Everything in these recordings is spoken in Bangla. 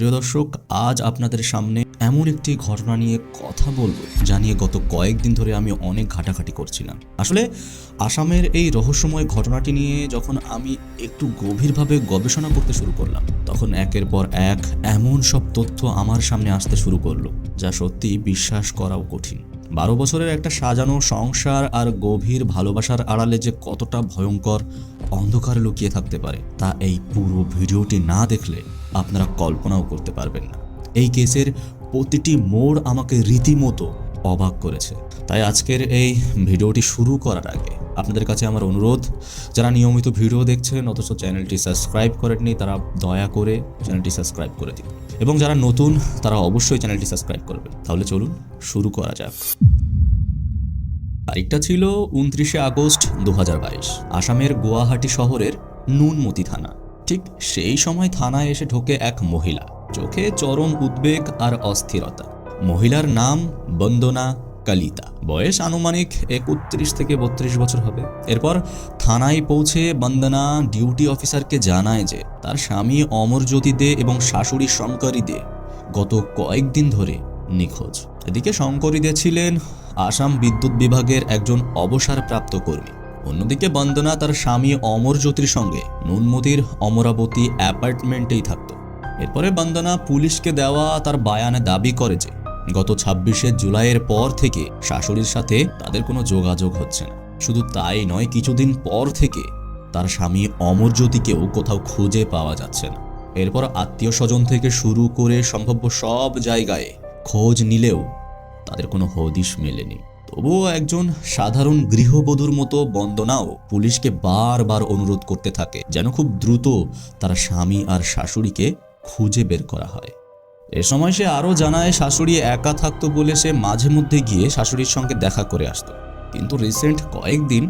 প্রিয় দর্শক, আজ আপনাদের সামনে এমন একটি ঘটনা নিয়ে কথা বলবো যা নিয়ে গত কয়েকদিন ধরে আমি অনেক ঘাটাঘাটি করছিলাম। আসলে আসামের এই রহস্যময় ঘটনাটি নিয়ে যখন আমি একটু গভীরভাবে গবেষণা করতে শুরু করলাম, তখন একের পর এক এমন সব তথ্য আমার সামনে আসতে শুরু করলো যা সত্যি বিশ্বাস করাও কঠিন। 12 বছরের একটা সাজানো সংসার আর গভীর ভালোবাসার আড়ালে যে কতটা ভয়ঙ্কর অন্ধকার লুকিয়ে থাকতে পারে তা এই পুরো ভিডিওটি না দেখলে আপনারা কল্পনাও করতে পারবেন না। এই কেসের প্রতিটি মোড় আমাকে রীতিমতো অবাক করেছে। তাই আজকের এই ভিডিওটি শুরু করার আগে আপনাদের কাছে আমার অনুরোধ, যারা নিয়মিত ভিডিও দেখছেন অথচ চ্যানেলটি সাবস্ক্রাইব করেননি, তারা দয়া করে চ্যানেলটি সাবস্ক্রাইব করে দিন, এবং যারা নতুন তারা অবশ্যই চ্যানেলটি সাবস্ক্রাইব করবেন। তাহলে চলুন শুরু করা যাক। তারিখটা ছিল 29শে আগস্ট 2022। আসামের গুয়াহাটি শহরের নুনমতি থানা। ঠিক সেই সময় থানায় এসে ঢোকে এক মহিলা, চোখে চরম উদ্বেগ আর অস্থিরতা। মহিলার নাম বন্দনা কালিতা, বয়স আনুমানিক 31 থেকে 32 বছর হবে। এরপর থানায় পৌঁছে বন্দনা ডিউটি অফিসারকে জানায় যে তার স্বামী অমরজ্যোতি দে এবং শাশুড়ি শঙ্করী দে গত কয়েকদিন ধরে নিখোঁজ। এদিকে শঙ্করী দে ছিলেন আসাম বিদ্যুৎ বিভাগের একজন অবসরপ্রাপ্ত কর্মী। অন্যদিকে বন্দনা তার স্বামী অমরজ্যোতির সঙ্গে নুনমতির অমরাবতী অ্যাপার্টমেন্টেই থাকত। এরপরে বন্দনা পুলিশকে দেওয়া তার বায়ানে দাবি করে যে গত 26শে জুলাইয়ের পর থেকে শাশুড়ির সাথে তাদের কোনো যোগাযোগ হচ্ছে না। শুধু তাই নয়, কিছুদিন পর থেকে তার স্বামী অমরজ্যোতিকেও কোথাও খুঁজে পাওয়া যাচ্ছে না। এরপর আত্মীয় স্বজন থেকে শুরু করে সম্ভাব্য সব জায়গায় খোঁজ নিলেও তাদের কোনো হদিশ মেলেনি। তবুও একজন সাধারণ গৃহবধূর মতো বন্দনাও পুলিশকে বারবার অনুরোধ করতে থাকে যেন খুব দ্রুত তার স্বামী আর শাশুড়িকে খুঁজে বের করা হয়। এ সময় সে আরও জানায় শাশুড়ি একা থাকতো বলে সে মাঝে মধ্যে গিয়ে শাশুড়ির সঙ্গে দেখা করে আসতো, কিন্তু রিসেন্ট কয়েকদিন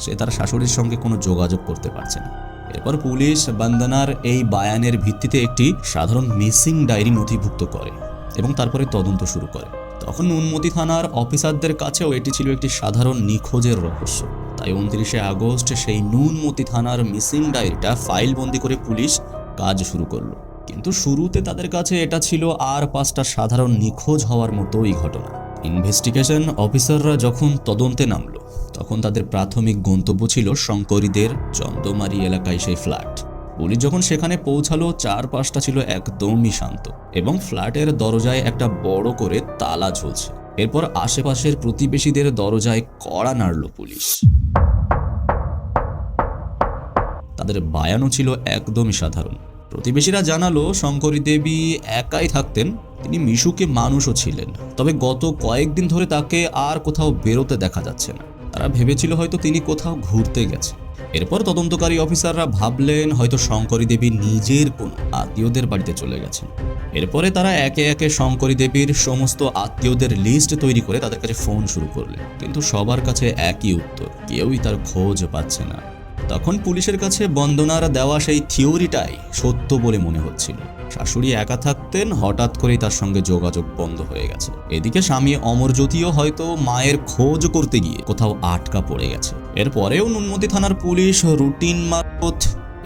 সে তার শাশুড়ির সঙ্গে কোনো যোগাযোগ করতে পারছে না। এরপর পুলিশ বন্দনার এই বায়ানের ভিত্তিতে একটি সাধারণ মিসিং ডায়েরি নথিভুক্ত করে এবং তারপরে তদন্ত শুরু করে। তখন নুনমতি থানার অফিসারদের কাছেও এটি ছিল একটি সাধারণ নিখোঁজের রহস্য। তাই 29শে আগস্ট সেই নুনমতি থানার মিসিং ডায়েরিটা ফাইলবন্দি করে পুলিশ কাজ শুরু করলো। কিন্তু শুরুতে তাদের কাছে এটা ছিল আর 5টা সাধারণ নিখোঁজ হওয়ার মতোই ঘটনা। ইনভেস্টিগেশন অফিসাররা যখন তদন্তে নামলো তখন তাদের প্রাথমিক গন্তব্য ছিল শঙ্করীদের চন্দ্রমারি এলাকায় সেই ফ্ল্যাট। পুলিশ যখন সেখানে পৌঁছালো, চারপাশটা ছিল একদমই শান্ত এবং ফ্ল্যাটের দরজায় একটা বড় করে তালা ঝুলছে। এরপর আশেপাশের প্রতিবেশীদের দরজায় কড়া নাড়ল পুলিশ। তাদের বায়ানও ছিল একদমই সাধারণ। প্রতিবেশীরা জানালো শঙ্করী দেবী একাই থাকতেন, তিনি মিশুকে মানুষও ছিলেন, তবে গত কয়েকদিন ধরে তাকে আর কোথাও বেরোতে দেখা যাচ্ছে না। তারা ভেবেছিল হয়তো তিনি কোথাও ঘুরতে গেছে। এরপর তদন্তকারী অফিসাররা ভাবলেন হয়তো শঙ্করী দেবী নিজের কোনো আত্মীয়দের বাড়িতে চলে গেছেন। এরপরে তারা একে একে শঙ্করী দেবীর সমস্ত আত্মীয়দের লিস্ট তৈরি করে তাদের কাছে ফোন শুরু করলেন, কিন্তু সবার কাছে একই উত্তর, কেউই তার খোঁজ পাচ্ছে না। তখন পুলিশের কাছে বন্দনার দেওয়া সেই থিওরিটাই সত্য বলে মনে হচ্ছিল। শাশুড়ি একা থাকতেন, হঠাৎ করেই তার সঙ্গে যোগাযোগ বন্ধ হয়ে গেছে। এদিকে স্বামী অমরজ্যোতিও হয়তো মায়ের খোঁজ করতে গিয়ে কোথাও আটকা পড়ে গেছে। এরপরেও নুনমতি থানার পুলিশ রুটিন মারফত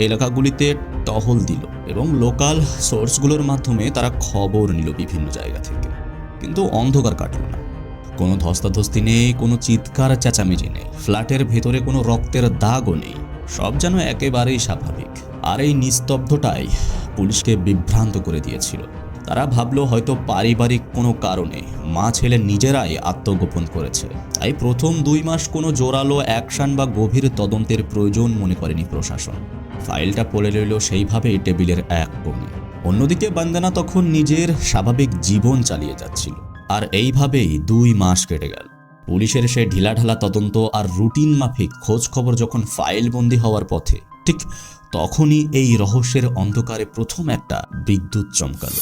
এলাকাগুলিতে টহল দিল এবং লোকাল সোর্সগুলোর মাধ্যমে তারা খবর নিল বিভিন্ন জায়গা থেকে, কিন্তু অন্ধকার কাটল না। কোনো ধস্তাধস্তি নেই, কোনো চিৎকার চেঁচামেচি নেই, ফ্ল্যাটের ভেতরে কোনো রক্তের দাগও নেই। সব যেন একেবারেই স্বাভাবিক। আর এই নিস্তব্ধতাই পুলিশকে বিভ্রান্ত করে দিয়েছিল। তারা ভাবলো হয়তো পারিবারিক কোনো কারণে মা ছেলে নিজেরাই আত্মগোপন করেছে। তাই প্রথম 2 মাস কোনো জোরালো অ্যাকশন বা গভীর তদন্তের প্রয়োজন মনে করেনি প্রশাসন। ফাইলটা পড়ে রইল সেইভাবেই টেবিলের এক কোণে। অন্যদিকে বন্দনা তখন নিজের স্বাভাবিক জীবন চালিয়ে যাচ্ছিল। আর এইভাবেই 2 মাস কেটে গেল। পুলিশের সে ঢিলাঢালা তদন্ত আর রুটিন মাফিক খোঁজ খবর যখন ফাইলবন্দি হওয়ার পথে, ঠিক তখনই এই রহস্যের অন্ধকারে প্রথম একটা বিদ্যুৎ চমকালো।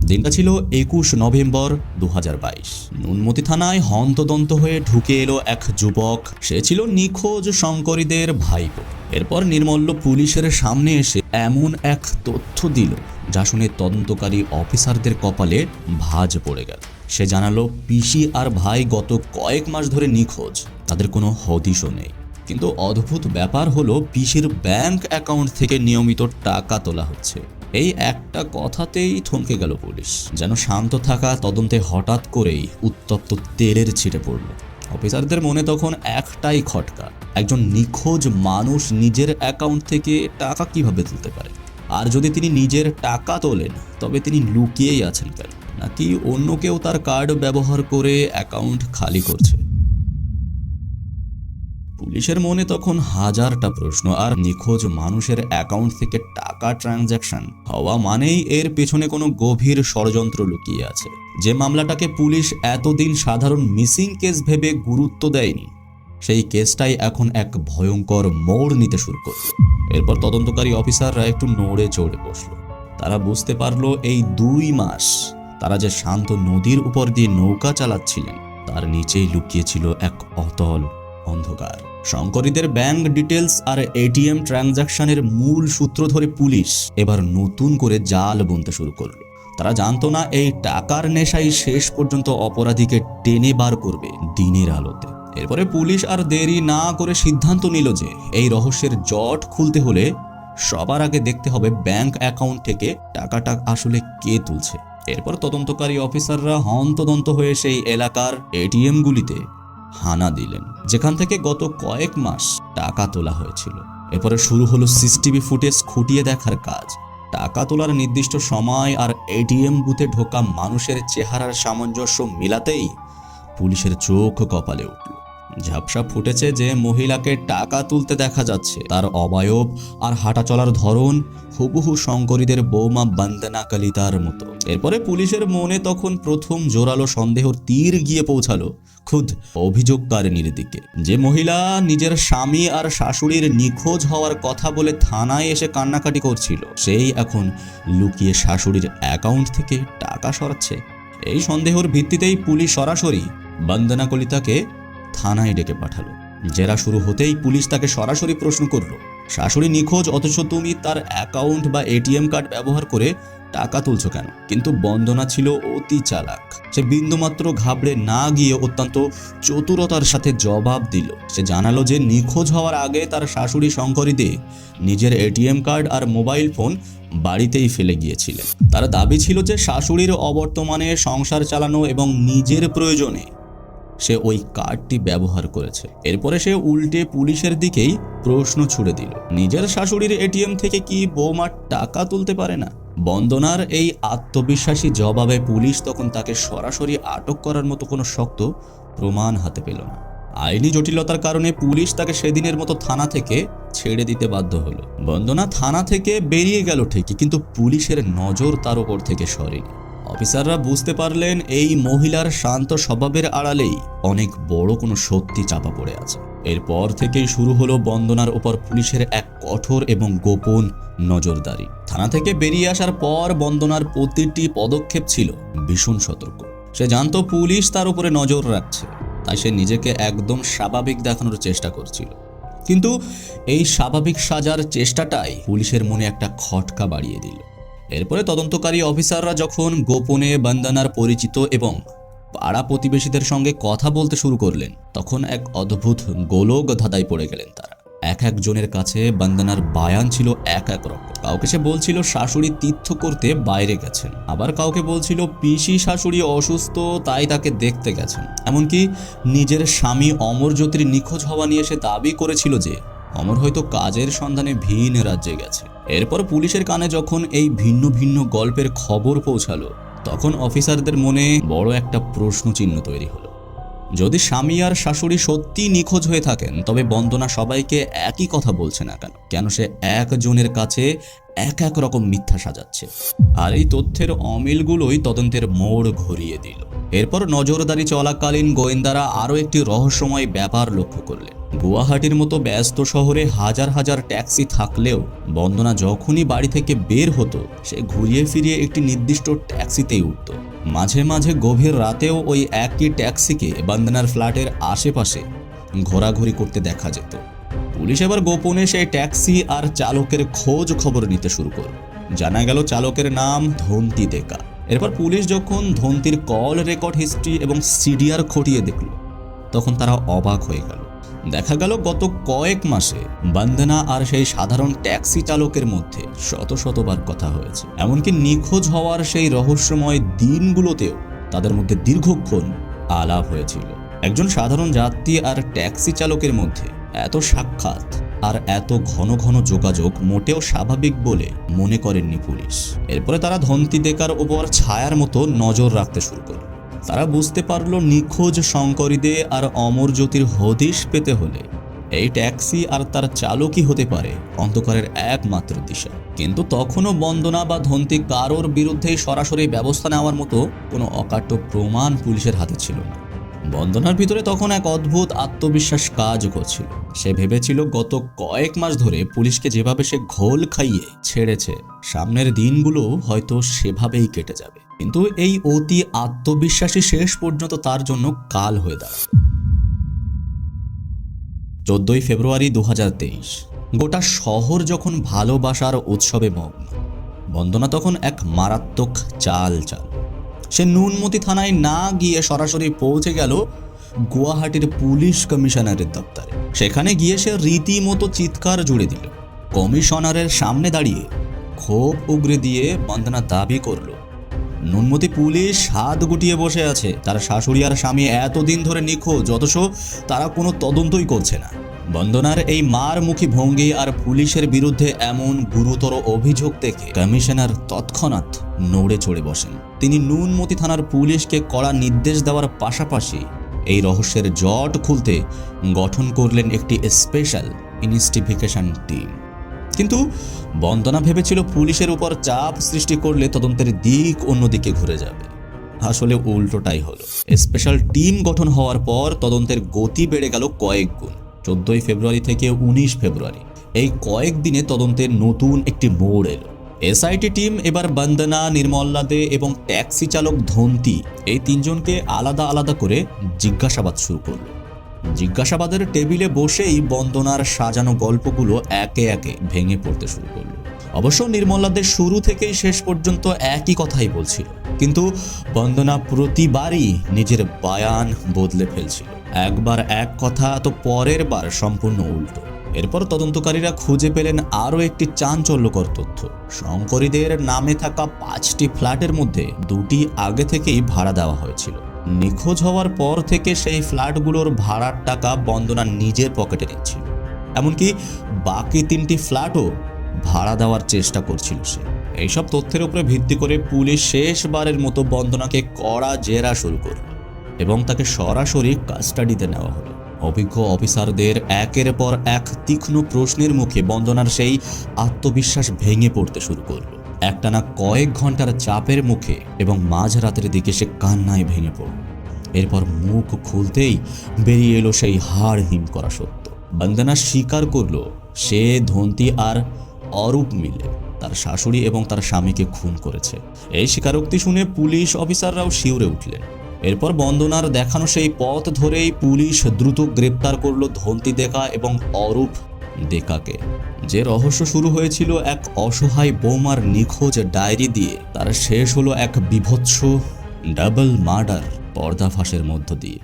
দিনটা ছিল 21 নভেম্বর 2022। নুনমতি থানায় হন্তদন্ত হয়ে ঢুকে এলো এক যুবক। সে ছিল নিখোঁজ শঙ্করীদের ভাইপো। এরপর নির্মল্য পুলিশের সামনে এসে এমন এক তথ্য দিল যা শুনে তদন্তকারী অফিসারদের কপালে ভাঁজ পড়ে গেল। সে জানালো পিসি আর ভাই গত কয়েক মাস ধরে নিখোঁজ, তাদের কোনো হদিশও নেই। কিন্তু অদ্ভুত ব্যাপার হলো পিসির ব্যাংক অ্যাকাউন্ট থেকে নিয়মিত টাকা তোলা হচ্ছে, এই একটা কথাতেই থমকে গেল পুলিশ। যেন শান্ত থাকা তদন্তে হঠাৎ করেই উত্তপ্ত তেলের ছিটে পড়ল। অফিসারদের মনে তখন একটাই খটকা, একজন নিখোঁজ মানুষ নিজের অ্যাকাউন্ট থেকে টাকা কিভাবে তুলতে পারে? আর যদি তিনি নিজের টাকা তোলেন তবে তিনি লুকিয়েই আছেন কেন? নাকি অন্য কেউ তার কার্ড ব্যবহার করে অ্যাকাউন্ট খালি করছে? পুলিশের মনে তখন হাজারটা প্রশ্ন। আর নিখোঁজ মানুষের অ্যাকাউন্ট থেকে টাকা ট্রানজ্যাকশন হওয়া মানেই এর পেছনে কোনো গভীর ষড়যন্ত্র লুকিয়ে আছে। যে মামলাটাকে পুলিশ এতদিন সাধারণ মিসিং কেস ভেবে গুরুত্ব দেয়নি, সেই কেসটাই এখন এক ভয়ঙ্কর মোড় নিতে শুরু করল। এরপর তদন্তকারী অফিসাররা একটু নড়ে চড়ে বসল। তারা বুঝতে পারল এই 2 মাস তারা যে শান্ত নদীর উপর দিয়ে নৌকা চালাচ্ছিলেন তার নিচেই লুকিয়েছিল এক অতল অন্ধকার। শঙ্করীদের ব্যাংক ডিটেলস আর এটিএম ট্রানজ্যাকশনের মূল সূত্র ধরে পুলিশ এবার নতুন করে জাল বুনতে শুরু করলো। তারা জানতো না এই টাকার নেশাই শেষ পর্যন্ত অপরাধীকে টেনে বার করবে দিনের আলোতে। এরপরে পুলিশ আর দেরি না করে সিদ্ধান্ত নিল যে এই রহস্যের জট খুলতে হলে সবার আগে দেখতে হবে ব্যাংক অ্যাকাউন্ট থেকে টাকাটা আসলে কে তুলছে। এরপর তদন্তকারী অফিসাররা হন্তদন্ত হয়ে সেই এলাকার এটিএম গুলিতে হানা দিলেন, যেখান থেকে গত কয়েক মাস টাকা তোলা হয়েছিল। এরপরে শুরু হলো সিসিটিভি ফুটেজ খুঁটিয়ে দেখার কাজ। টাকা তোলার নির্দিষ্ট সময় আর এটিএম বুথে ঢোকা মানুষের চেহারার সামঞ্জস্য মিলাতেই পুলিশের চোখ কপালে উঠল। ঝাপসা ফুটেছে যে মহিলাকে টাকা তুলতে দেখা যাচ্ছে, তার অবয়ব আর হাঁটা চলার ধরন হুবহু শঙ্করীদের বৌমা বন্দনা কলিতার মতো। এরপরে পুলিশের মনে তখন প্রথম জোরালো সন্দেহর তীর গিয়ে পৌঁছালো খুদ অভিযোগকারিনীর দিকে। যে মহিলা নিজের স্বামী আর শাশুড়ির নিখোঁজ হওয়ার কথা বলে থানায় এসে কান্নাকাটি করছিল, সেই এখন লুকিয়ে শাশুড়ির অ্যাকাউন্ট থেকে টাকা সরাচ্ছে। এই সন্দেহের ভিত্তিতেই পুলিশ সরাসরি বন্দনা কলিতাকে থানায় ডেকে পাঠালো। জেরা শুরু হতেই পুলিশ তাকে সরাসরি প্রশ্ন করলো, শাশুড়ি নিখোঁজ অথচ তুমি তার অ্যাকাউন্ট বা এটিএম কার্ড ব্যবহার করে টাকা তুলছো কেন? কিন্তু বন্দনা ছিল অতি চালাক। সে বিন্দুমাত্র ঘাবড়ে না গিয়ে অত্যন্ত চতুরতার সাথে জবাব দিল। সে জানালো যে নিখোঁজ হওয়ার আগে তার শাশুড়ি শঙ্করীদে নিজের এটিএম কার্ড আর মোবাইল ফোন বাড়িতেই ফেলে গিয়েছিলেন। তার দাবি ছিল যে শাশুড়ির অবর্তমানে সংসার চালানো এবং নিজের প্রয়োজনে সে ওই কার্ডটি ব্যবহার করেছে। এরপরে সে উল্টে পুলিশের দিকেই প্রশ্ন ছুড়ে দিল, নিজের শাশুড়ির এটিএম থেকে কি বৌমা টাকা তুলতে পারে না? বন্দনার এই আত্মবিশ্বাসী জবাবে পুলিশ তখন তাকে সরাসরি আটক করার মতো কোনো শক্ত প্রমাণ হাতে পেল না। আইনি জটিলতার কারণে পুলিশ তাকে সেদিনের মতো থানা থেকে ছেড়ে দিতে বাধ্য হলো। বন্দনা থানা থেকে বেরিয়ে গেল ঠিকই, কিন্তু পুলিশের নজর তার উপর থেকে সরেনি। অফিসাররা বুঝতে পারলেন এই মহিলার শান্ত স্বভাবের আড়ালেই অনেক বড় কোনো সত্যি চাপা পড়ে আছে। এরপর থেকেই শুরু হলো বন্দনার উপর পুলিশের এক কঠোর এবং গোপন নজরদারি। থানা থেকে বেরিয়ে আসার পর বন্দনার প্রতিটি পদক্ষেপ ছিল ভীষণ সতর্ক। সে জানতো পুলিশ তার উপরে নজর রাখছে, তাই সে নিজেকে একদম স্বাভাবিক দেখানোর চেষ্টা করছিল। কিন্তু এই স্বাভাবিক সাজার চেষ্টাটাই পুলিশের মনে একটা খটকা বাড়িয়ে দিল। এরপরে তদন্তকারী অফিসাররা যখন গোপনে বন্দনার পরিচিত এবং পাড়া প্রতিবেশীদের সঙ্গে কথা বলতে শুরু করলেন, তখন এক অদ্ভুত গোলক ধাঁধায় পড়ে গেলেন তারা। এক একজনের কাছে বন্দনার বায়ান ছিল এক এক রকম। কাউকে সে বলছিল শাশুড়ি তীর্থ করতে বাইরে গেছেন, আবার কাউকে বলছিল পিসি শাশুড়ি অসুস্থ তাই তাকে দেখতে গেছেন। এমনকি নিজের স্বামী অমরজ্যোতির নিখোঁজ হওয়া নিয়ে সে দাবি করেছিল যে অমর হয়তো কাজের সন্ধানে ভিন রাজ্যে গেছে। এরপর পুলিশের কানে যখন এই ভিন্ন ভিন্ন গল্পের খবর পৌঁছালো, তখন অফিসারদের মনে বড় একটা প্রশ্ন চিহ্ন তৈরি হলো। যদি স্বামী আর শাশুড়ি সত্যি নিখোঁজ হয়ে থাকেন, তবে বন্দনা সবাইকে একই কথা বলছে না কেন? কেন সে একজনের কাছে এক এক রকম মিথ্যা সাজাচ্ছে? আর এই তথ্যের অমিলগুলোই তদন্তের মোড় ঘুরিয়ে দিল। এরপর নজরদারি চলাকালীন গোয়েন্দারা আরও একটি রহস্যময় ব্যাপার লক্ষ্য করলেন। গুয়াহাটির মতো ব্যস্ত শহরে হাজার হাজার ট্যাক্সি থাকলেও বন্দনা যখনই বাড়ি থেকে বের হতো, সে ঘুরিয়ে ফিরিয়ে একটি নির্দিষ্ট ট্যাক্সিতেই উঠত। মাঝে মাঝে গভীর রাতেও ওই একই ট্যাক্সিকে বন্দনার ফ্ল্যাটের আশেপাশে ঘোরাঘুরি করতে দেখা যেত। পুলিশ এবার গোপনে সেই ট্যাক্সি আর চালকের খোঁজ খবর নিতে শুরু করল। জানা গেল চালকের নাম ধন্তি দেকা। এরপর পুলিশ যখন ধন্তির কল রেকর্ড হিস্ট্রি এবং সিডিআর খতিয়ে দেখল, তখন তারা অবাক হয়ে গেল। দেখা গেল গত কয়েক মাসে বন্দনা আর সেই সাধারণ ট্যাক্সি চালকের মধ্যে শত শতবার কথা হয়েছে। এমনকি নিখোঁজ হওয়ার সেই রহস্যময় দিনগুলোতেও তাদের মধ্যে দীর্ঘক্ষণ আলাপ হয়েছিল। একজন সাধারণ যাত্রী আর ট্যাক্সি চালকের মধ্যে এত সাক্ষাৎ আর এত ঘন ঘন যোগাযোগ মোটেও স্বাভাবিক বলে মনে করেননি পুলিশ। এরপরে তারা ধন্তি দেকার ওপর ছায়ার মতো নজর রাখতে শুরু করল। তারা বুঝতে পারল নিখোঁজ শঙ্করী দে আর অমরজ্যোতির হদিশ পেতে হলে এই ট্যাক্সি আর তার চালকই হতে পারে অন্ধকারের একমাত্র দিশা। কিন্তু তখনও বন্দনা বা ধন্তি কারোর বিরুদ্ধে সরাসরি ব্যবস্থা নেওয়ার মতো কোনো অকাট্য প্রমাণ পুলিশের হাতে ছিল না। বন্দনার ভিতরে তখন এক অদ্ভুত আত্মবিশ্বাস কাজ করছিল। সে ভেবেছিল গত কয়েক মাস ধরে পুলিশকে যেভাবে সে ঘোল খাইয়ে ছেড়েছে, সামনের দিনগুলো হয়তো সেভাবেই কেটে যাবে। কিন্তু এই অতি আত্মবিশ্বাসী শেষ পর্যন্ত তার জন্য কাল হয়ে দাঁড়াবে। 14 ফেব্রুয়ারি 2023, গোটা শহর যখন ভালোবাসার উৎসবে মগ্ন, বন্দনা তখন এক মারাত্মক চাল। সে নুনমতি থানায় না গিয়ে সরাসরি পৌঁছে গেল গুয়াহাটির পুলিশ কমিশনারের দপ্তরে। সেখানে গিয়ে সে রীতিমতো চিৎকার জুড়ে দিল। কমিশনারের সামনে দাঁড়িয়ে ক্ষোভ উগরে দিয়ে বন্দনা দাবি করল, নুনমতি পুলিশ হাত গুটিয়ে বসে আছে। তার শাশুড়ি আর স্বামী এতদিন ধরে নিখোঁজ, অথচ তারা কোনো তদন্তই করছে না। বন্দনার এই মারমুখী ভঙ্গি আর পুলিশের বিরুদ্ধে এমন গুরুতর অভিযোগ দেখে কমিশনার তৎক্ষণাৎ নড়ে চড়ে বসেন। তিনি নুনমতি থানার পুলিশকে কড়া নির্দেশ দেওয়ার পাশাপাশি এই রহস্যের জট খুলতে গঠন করলেন একটি স্পেশাল ইনভেস্টিগেশন টিম। কিন্তু বন্দনা ভেবেছিল পুলিশের উপর চাপ সৃষ্টি করলে তদন্তের দিক অন্যদিকে ঘুরে যাবে। আসলে উল্টোটাই হলো। স্পেশাল টিম গঠন হওয়ার পর তদন্তের গতি বেড়ে গেল কয়েক গুণ। 14 ফেব্রুয়ারি থেকে 19 ফেব্রুয়ারি এই কয়েকদিনে তদন্তের নতুন একটি মোড় এলো। এসআইটি টিম এবার বন্দনা, নির্মলা দে এবং ট্যাক্সি চালক ধন্তি এই তিনজনকে আলাদা আলাদা করে জিজ্ঞাসাবাদ শুরু করলো। জিজ্ঞাসাবাদের টেবিলে বসেই বন্দনার সাজানো গল্পগুলো একে একে ভেঙে পড়তে শুরু করলো। অবশ্য নির্মলা দে শুরু থেকেই শেষ পর্যন্ত একই কথাই বলছিল, কিন্তু বন্দনা প্রতিবারই নিজের বয়ান বদলে ফেলছিল। একবার এক কথা তো পরের বার সম্পূর্ণ উল্টো। এরপর তদন্তকারীরা খুঁজে পেলেন আরও একটি চাঞ্চল্যকর তথ্য। শঙ্করীদের নামে থাকা 5টি ফ্ল্যাটের মধ্যে 2টি আগে থেকেই ভাড়া দেওয়া হয়েছিল। নিখোঁজ হওয়ার পর থেকে সেই ফ্ল্যাটগুলোর ভাড়ার টাকা বন্দনা নিজের পকেটে নিচ্ছিল। এমনকি বাকি 3টি ফ্ল্যাটও ভাড়া দেওয়ার চেষ্টা করছিল সে। এইসব তথ্যের উপরে ভিত্তি করে পুলিশ শেষবারের মতো বন্দনাকে কড়া জেরা শুরু করল এবং তাকে সরাসরি কাস্টাডিতে নেওয়া হলো। অভিজ্ঞ অফিসারদের একের পর এক তীক্ষ্ণ প্রশ্নের মুখে বন্দনার সেই আত্মবিশ্বাস ভেঙে পড়তে শুরু করলো। একটানা কয়েক ঘন্টার চাপের মুখে এবং মাঝরাতের দিকে সে কান্নায় ভেঙে পড়ল। এরপর মুখ খুলতেই বেরিয়ে এলো সেই হাড় হিম করা সত্য। বন্দনা স্বীকার করল সে, ধন্তি আর অরূপ মিলে তার শাশুড়ি এবং তার স্বামীকে খুন করেছে। এই স্বীকারোক্তি শুনে পুলিশ অফিসাররাও শিউরে উঠলেন। এরপর বন্দনার দেখানো সেই পথ ধরেই পুলিশ দ্রুত গ্রেপ্তার করল ধন্তি দেখা এবং অরূপ দেকাকে। যে রহস্য শুরু হয়েছিল এক অসহায় বৌমার নিখোঁজ ডায়েরি দিয়ে, তার শেষ হলো এক বিভৎস ডাবল মার্ডার পর্দাফাঁসের মধ্য দিয়ে।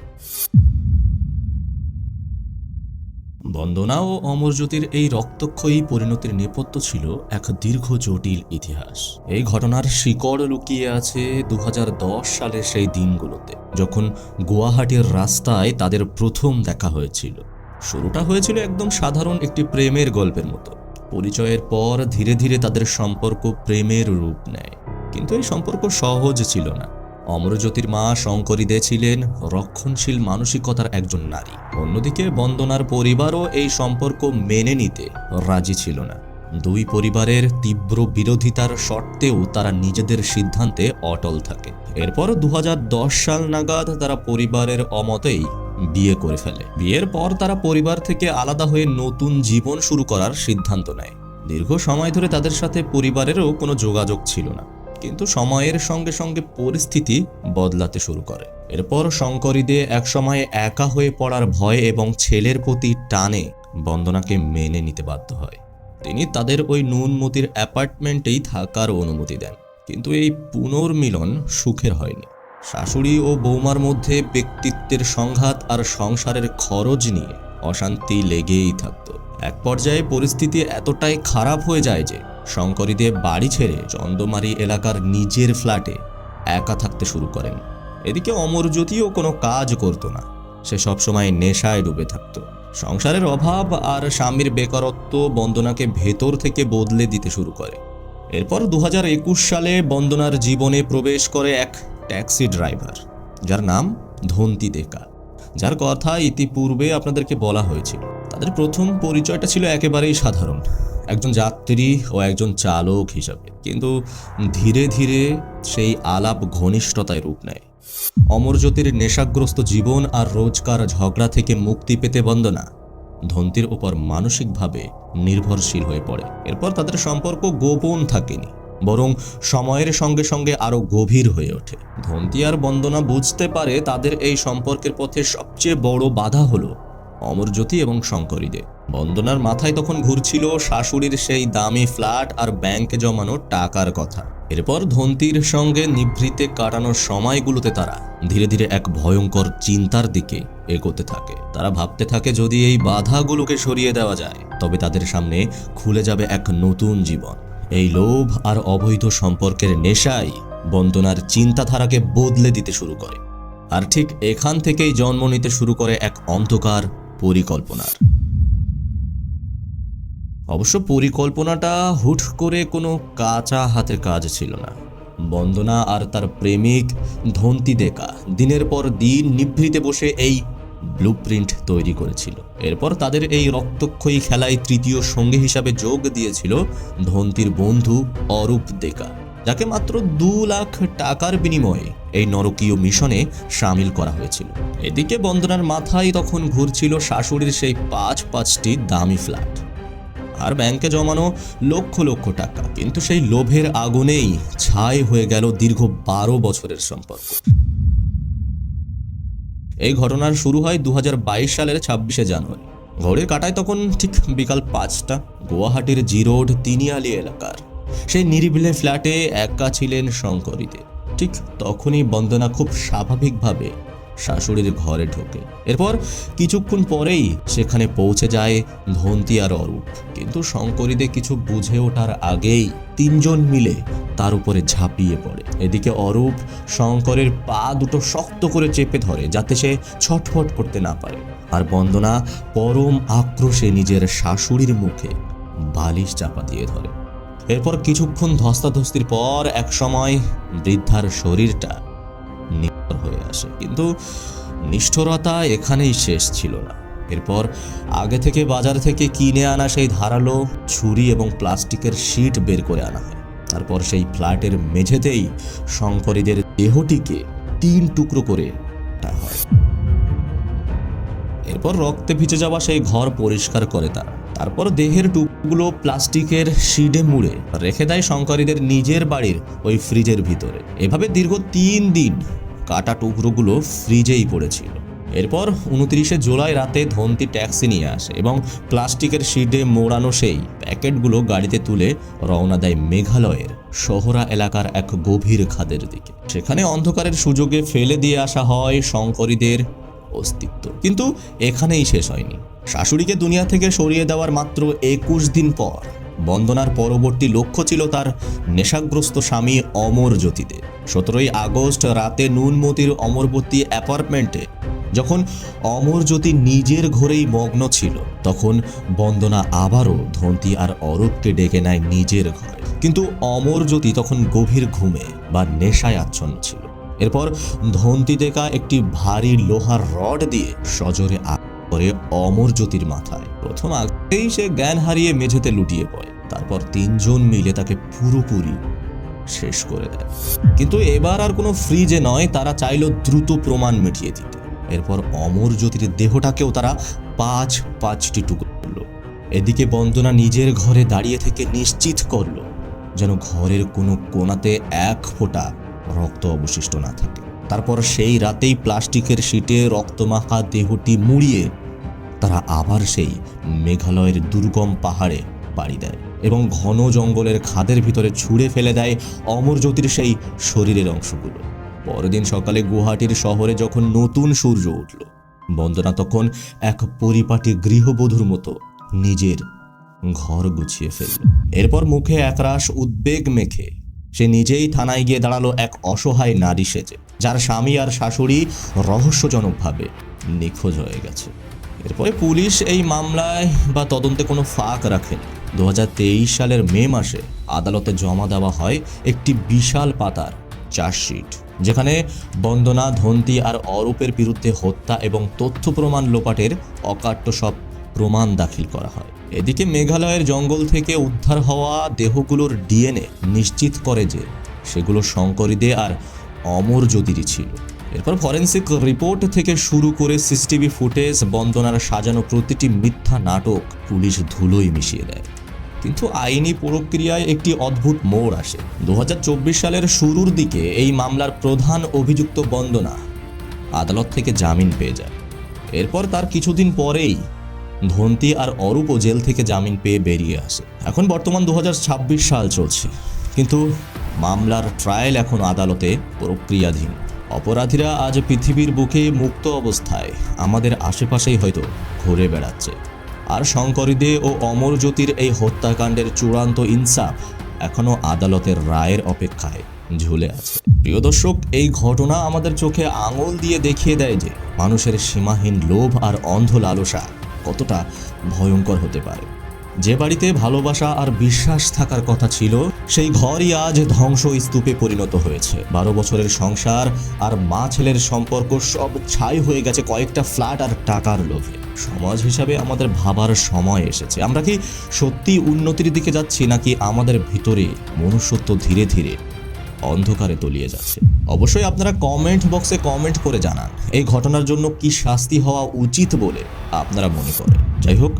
বন্দনা ও অমরজ্যোতির এই রক্তক্ষয়ী পরিণতির নেপথ্য ছিল এক দীর্ঘ জটিল ইতিহাস। এই ঘটনার শিকড় লুকিয়ে আছে 2010 সালের সেই দিনগুলোতে, যখন গুয়াহাটির রাস্তায় তাদের প্রথম দেখা হয়েছিল। শুরুটা হয়েছিল একদম সাধারণ একটি প্রেমের গল্পের মতো। পরিচয়ের পর ধীরে ধীরে তাদের সম্পর্ক প্রেমের রূপ নেয়। কিন্তু এই সম্পর্ক সহজ ছিল না। অমরজ্যোতির মা শঙ্করী দে ছিলেন রক্ষণশীল মানসিকতার একজন নারী। অন্যদিকে বন্দনার পরিবারও এই সম্পর্ক মেনে নিতে রাজি ছিল না। দুই পরিবারের তীব্র বিরোধিতার সত্ত্বেও তারা নিজেদের সিদ্ধান্তে অটল থাকে। এরপর 2010 সাল নাগাদ তারা পরিবারের অমতেই বিয়ে করে ফেলে। বিয়ের পর তারা পরিবার থেকে আলাদা হয়ে নতুন জীবন শুরু করার সিদ্ধান্ত নেয়। দীর্ঘ সময় ধরে তাদের সাথে পরিবারেরও কোনো যোগাযোগ ছিল না, কিন্তু সময়ের সঙ্গে সঙ্গে পরিস্থিতি বদলাতে শুরু করে। এরপর শঙ্করী দে একসময় একা হয়ে পড়ার ভয় এবং ছেলের প্রতি টানে বন্দনাকে মেনে নিতে বাধ্য হয়। তিনি তাদের ওই নুনমতির অ্যাপার্টমেন্টেই থাকার অনুমতি দেন। কিন্তু এই পুনর্মিলন সুখের হয়নি। শাশুড়ি ও বৌমার মধ্যে ব্যক্তিত্বের সংঘাত আর সংসারের খরচ নিয়ে অশান্তি লেগেই থাকতো। এক পর্যায়ে পরিস্থিতি এতটাই খারাপ হয়ে যায় যে শঙ্করীদেব বাড়ি ছেড়ে চন্দ্রমারি এলাকার নিজের ফ্ল্যাটে একা থাকতে শুরু করেন। এদিকে অমরজ্যোতিও কোনো কাজ করতো না, সে সবসময় নেশায় ডুবে থাকতো। সংসারের অভাব আর স্বামীর বেকারত্ব বন্দনাকে ভেতর থেকে বদলে দিতে শুরু করে। এরপর 2021 সালে বন্দনার জীবনে প্রবেশ করে এক ট্যাক্সি ড্রাইভার, যার নাম ধন্তি দেকা, যার কথা ইতিপূর্বে আপনাদেরকে বলা হয়েছিল। তাদের প্রথম পরিচয়টা ছিল একেবারেই সাধারণ, একজন যাত্রী ও একজন চালক হিসাবে। কিন্তু ধীরে ধীরে সেই আলাপ ঘনিষ্ঠতায় রূপ নেয়। অমরজ্যোতির নেশাগ্রস্ত জীবন আর রোজকার ঝগড়া থেকে মুক্তি পেতে বন্দনা ধন্তির উপর মানসিকভাবে নির্ভরশীল হয়ে পড়ে। এরপর তাদের সম্পর্ক গোপন থাকেনি, বরং সময়ের সঙ্গে সঙ্গে আরো গভীর হয়ে ওঠে। ধন্তি আর বন্দনা বুঝতে পারে তাদের এই সম্পর্কের পথে সবচেয়ে বড় বাধা হলো অমরজ্যোতি এবং শঙ্করীদেব। বন্দনার মাথায় তখন ঘুরছিল শাশুড়ির সেই দামি ফ্ল্যাট আর ব্যাংকে জমানো টাকার কথা। এরপর ধন্তির সঙ্গে নিভৃতে কাটানোর সময়গুলোতে তারা ধীরে ধীরে এক ভয়ঙ্কর চিন্তার দিকে এগোতে থাকে। তারা ভাবতে থাকে যদি এই বাধাগুলোকে সরিয়ে দেওয়া যায় তবে তাদের সামনে খুলে যাবে এক নতুন জীবন। এই লোভ আর অবৈধ সম্পর্কের নেশাই বন্দনার চিন্তাধারাকে বদলে দিতে শুরু করে। আর ঠিক এখান থেকেই জন্ম নিতে শুরু করে এক অন্ধকার পরিকল্পনার। অবশ্য পরিকল্পনাটা হুট করে কোনো কাঁচা হাতের কাজ ছিল না। বন্দনা আর তার প্রেমিক ধন্তি দেকা দিনের পর দিন নিভৃতে বসে এই ব্লুপ্রিন্ট তৈরি করেছিল। এরপর তাদের এই রক্তক্ষয়ী খেলায় তৃতীয় সঙ্গী হিসাবে যোগ দিয়েছিল ধন্তির বন্ধু অরূপ দেকা, যাকে মাত্র 2 লাখ টাকার বিনিময়ে এই নরকীয় মিশনে সামিল করা হয়েছিল। এদিকে বন্দনার মাথায় তখন ঘুরছিল শাশুড়ির সেই 5টি দামি ফ্ল্যাট আর ব্যাংকে জমানো লক্ষ লক্ষ টাকা। কিন্তু সেই লোভের আগুনেই ছাই হয়ে গেল দীর্ঘ 12 বছরের সম্পর্ক। এই ঘটনার শুরু হয় 2022 সালের 26শে জানুয়ারি। ঘড়ির কাঁটায় তখন ঠিক বিকাল 5টা। গুয়াহাটির জিরোড তিনিয়ালি এলাকার সেই নিরিবিলি ফ্ল্যাটে একা ছিলেন শঙ্করীদেব। ঠিক তখনই বন্দনা খুব স্বাভাবিকভাবে শাশুড়ির ঘরে ঢোকে। এরপর কিছুক্ষণ পরেই সেখানে পৌঁছে যায় ধন্তি আর অরূপ। কিন্তু শঙ্করীদেব কিছু বুঝে ওঠার আগেই 3 জন মিলে তার উপরে ঝাঁপিয়ে পড়ে। এদিকে অরূপ শঙ্করের পা দুটো শক্ত করে চেপে ধরে যাতে সে ছটফট করতে না পারে। আর বন্দনা পরম আক্রোশে নিজের শাশুড়ির মুখে বালিশ চাপা দিয়ে ধরে। এরপর কিছুক্ষণ ধস্তাধস্তির পর এক সময় বৃদ্ধার শরীরটা নিথর হয়ে আসে। কিন্তু নিষ্ঠুরতা এখানেই শেষ ছিল না। এরপর আগে থেকে বাজার থেকে কিনে আনা সেই ধারালো ছুরি এবং প্লাস্টিকের শীট বের করে আনা হয়। তারপর সেই ফ্ল্যাটের মেঝেতেই শঙ্করীদের দেহটিকে 3 টুকরো করে কাটা হয়। এরপর রক্তে ভিজে যাওয়া সেই ঘর পরিষ্কার করে তারা। তারপর দেহের টুকরোগুলো প্লাস্টিকের শিডে মুড়ে রেখে দেয় শঙ্করীদের নিজের বাড়ির ওই ফ্রিজের ভিতরে। এভাবে দীর্ঘ 3 দিন কাটা টুকরোগুলো ফ্রিজেই পড়েছিল। এরপর 29শে জুলাই রাতে ধন্তি ট্যাক্সি নিয়ে আসে এবং প্লাস্টিকের শিডে মোড়ানো সেই প্যাকেটগুলো গাড়িতে তুলে রওনা দেয় মেঘালয়ের শহরা এলাকার এক গভীর খাদের দিকে। সেখানে অন্ধকারের সুযোগে ফেলে দিয়ে আসা হয় শঙ্করীদের অস্তিত্ব। কিন্তু এখানেই শেষ হয়নি। শাশুড়িকে দুনিয়া থেকে সরিয়ে দেওয়ার মাত্র 21 দিন পর বন্দনার পরবর্তী লক্ষ্য ছিল তার নেশাগ্রস্ত স্বামী অমরজ্যোতিদেব। 17ই আগস্ট রাতে নুনমতির অমরবতী অ্যাপার্টমেন্টে যখন অমরজ্যোতি নিজের ঘরেই মগ্ন ছিল তখন বন্দনা আবারও ধন্তি আর অরূপকে ডেকে নেয় নিজের ঘরে। কিন্তু অমরজ্যোতি তখন গভীর ঘুমে বা নেশায় আচ্ছন্ন ছিল। এরপর ধন্তি দেকা একটি ভারী লোহার রড দিয়ে সজোরে আঘাত করে অমরজ্যোতির মাথায়। প্রথম আগেই সে জ্ঞান হারিয়ে মেঝেতে লুটিয়ে পড়ে। তারপর 3 জন মিলে তাকে পুরোপুরি শেষ করে দেয়। কিন্তু এবার আর কোনো ফ্রিজে নয়, তারা চাইল দ্রুত প্রমাণ মিটিয়ে দিতে। এরপর অমরজ্যোতির দেহটাকেও তারা 5টি টুকরো করল। এদিকে বন্দনা নিজের ঘরে দাঁড়িয়ে থেকে নিশ্চিত করল যেন ঘরের কোনো কোণাতে 1 ফোঁটা রক্ত অবশিষ্ট না থাকে। তারপর সেই রাতেই প্লাস্টিকের শীটে রক্তমাখা দেহটি মুড়িয়ে তারা আবার সেই মেঘালয়ের দুর্গম পাহাড়ে পাড়ি দেয় এবং ঘন জঙ্গলের খাদের ভিতরে ছুঁড়ে ফেলে দেয় অমরজ্যোতির সেই শরীরের অংশগুলো। পরের দিন সকালে গুয়াহাটির শহরে যখন নতুন সূর্য উঠল বন্দনা তখন এক পরিপাটি গৃহবধূর মতো নিজের ঘর গুছিয়ে ফেলল। এরপর মুখে একরাশ উদ্বেগ মেখে সে নিজেই থানায় গিয়ে দাঁড়ালো এক অসহায় নারী সেজে, যার স্বামী আর শাশুড়ি রহস্যজনকভাবে নিখোঁজ হয়ে গেছে। এরপরে পুলিশ এই মামলায় বা তদন্তে কোনো ফাঁক রাখেনি। 2023 সালের মে মাসে আদালতে জমা দেওয়া হয় একটি বিশাল পাতার চার্জশিট, যেখানে বন্দনা, ধন্তি আর অরূপের বিরুদ্ধে হত্যা এবং তথ্য প্রমাণ লোপাটের অকাট্য সব প্রমাণ দাখিল করা হয়। এদিকে মেঘালয়ের জঙ্গল থেকে উদ্ধার হওয়া দেহগুলোর ডিএনএ নিশ্চিত করে যে সেগুলো শঙ্করী দে আর অমর জ্যোতিরই ছিল। এরপর ফরেন্সিক রিপোর্ট থেকে শুরু করে সিসিটিভি ফুটেজ, বন্দনার সাজানো প্রতিটি মিথ্যা নাটক পুলিশ ধুলোয় মিশিয়ে দেয়। কিন্তু আইনি প্রক্রিয়ায় একটি অদ্ভুত মোড় আসে। 2024 সালের শুরুর দিকে এই মামলার প্রধান অভিযুক্ত বন্দনা আদালত থেকে জামিন পেয়ে যায়। এরপর তার কিছুদিন পরেই ধন্তি আর অরূপও জেল থেকে জামিন পেয়ে বেরিয়ে আসে। এখন বর্তমান 2026 সাল চলছে, কিন্তু মামলার ট্রায়াল এখন আদালতে প্রক্রিয়াধীন। অপরাধীরা আজ পৃথিবীর বুকে মুক্ত অবস্থায় আমাদের আশেপাশেই হয়তো ঘুরে বেড়াচ্ছে, আর শঙ্করী দে ও অমর জ্যোতির এই হত্যাকাণ্ডের চূড়ান্ত ইনসাফ এখনও আদালতের রায়ের অপেক্ষায় ঝুলে আছে। প্রিয় দর্শক, এই ঘটনা আমাদের চোখে আঙুল দিয়ে দেখিয়ে দেয় যে মানুষের সীমাহীন লোভ আর অন্ধ লালসা কতটা ভয়ঙ্কর হতে পারে। যে বাড়িতে ভালোবাসা আর বিশ্বাস থাকার কথা ছিল, সেই ঘরই আজ ধ্বংসস্তূপে পরিণত হয়েছে। 12 বছরের সংসার আর মা ছেলের সম্পর্ক সব ছাই হয়ে গেছে কয়েকটা ফ্ল্যাট আর টাকার লোভে। সমাজ হিসাবে আমাদের ভাবার সময় এসেছে। আমরা কি সত্যি উন্নতির দিকে যাচ্ছি, নাকি আমাদের ভিতরে মনুষ্যত্ব ধীরে ধীরে অন্ধকারে তলিয়ে যাচ্ছে? অবশ্যই আপনারা কমেন্ট বক্সে কমেন্ট করে জানান এই ঘটনার জন্য কি শাস্তি হওয়া উচিত বলে আপনারা মনে করেন। যাই হোক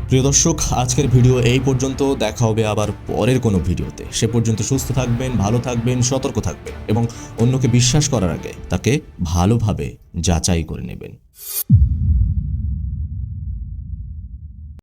প্রিয় দর্শক, আজকের ভিডিও এই পর্যন্ত। দেখা হবে আবার পরের কোনো ভিডিওতে। সে পর্যন্ত সুস্থ থাকবেন, ভালো থাকবেন, সতর্ক থাকবেন এবং অন্যকে বিশ্বাস করার আগে তাকে ভালোভাবে যাচাই করে নেবেন।